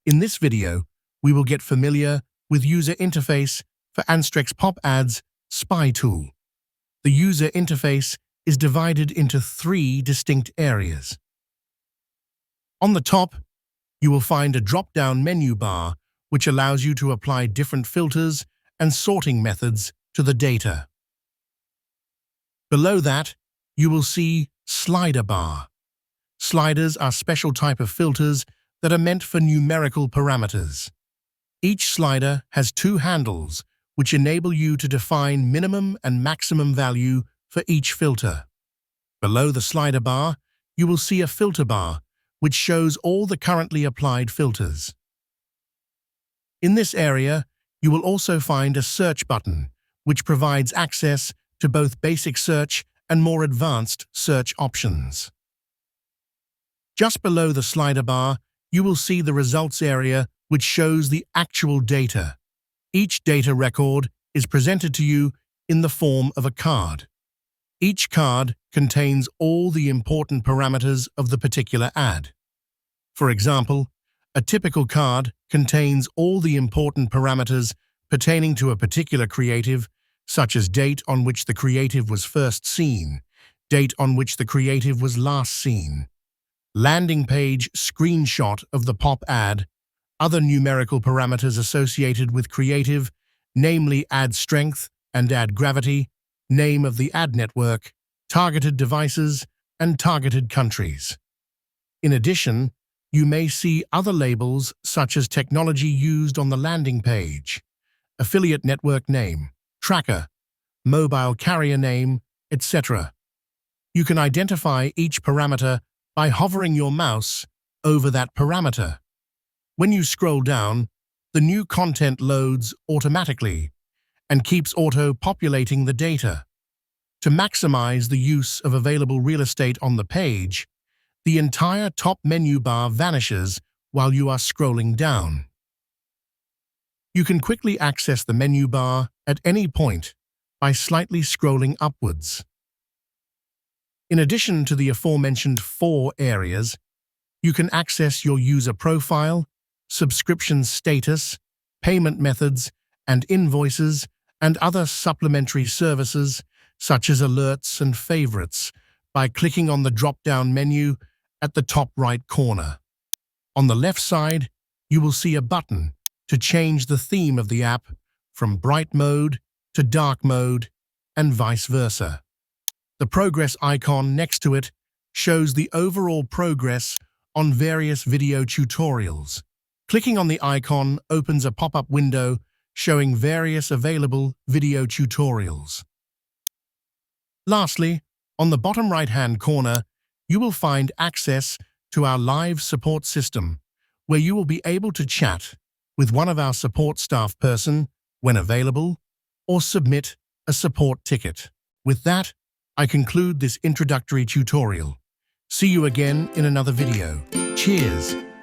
In this video, we will get familiar with user interface for Anstrex Pop Ads spy tool. The user interface is divided into 3 distinct areas. On the top, you will find a drop-down menu bar which allows you to apply different filters and sorting methods to the data. Below that, you will see slider bar. Sliders are special type of filters that are meant for numerical parameters. Each slider has 2 handles which enable you to define minimum and maximum value for each filter. Below the slider bar, you will see a filter bar which shows all the currently applied filters. In this area, you will also find a search button which provides access to both basic search and more advanced search options. Just below the slider bar, you will see the results area which shows the actual data. Each data record is presented to you in the form of a card. Each card contains all the important parameters of the particular ad. For example, a typical card contains all the important parameters pertaining to a particular creative, such as date on which the creative was first seen, date on which the creative was last seen, landing page screenshot of the pop ad, other numerical parameters associated with creative, namely ad strength and ad gravity, name of the ad network, targeted devices, and targeted countries. In addition, you may see other labels such as technology used on the landing page, affiliate network name, tracker, mobile carrier name, etc. You can identify each parameter by hovering your mouse over that parameter. When you scroll down, the new content loads automatically and keeps auto-populating the data. To maximize the use of available real estate on the page, the entire top menu bar vanishes while you are scrolling down. You can quickly access the menu bar at any point by slightly scrolling upwards. In addition to the aforementioned 4 areas, you can access your user profile, subscription status, payment methods, and invoices, and other supplementary services such as alerts and favorites by clicking on the drop-down menu at the top right corner. On the left side, you will see a button to change the theme of the app from bright mode to dark mode and vice versa. The progress icon next to it shows the overall progress on various video tutorials. Clicking on the icon opens a pop-up window showing various available video tutorials. Lastly, on the bottom right-hand corner, you will find access to our live support system, where you will be able to chat with one of our support staff person when available, or submit a support ticket. With that, I conclude this introductory tutorial. See you again in another video. Cheers!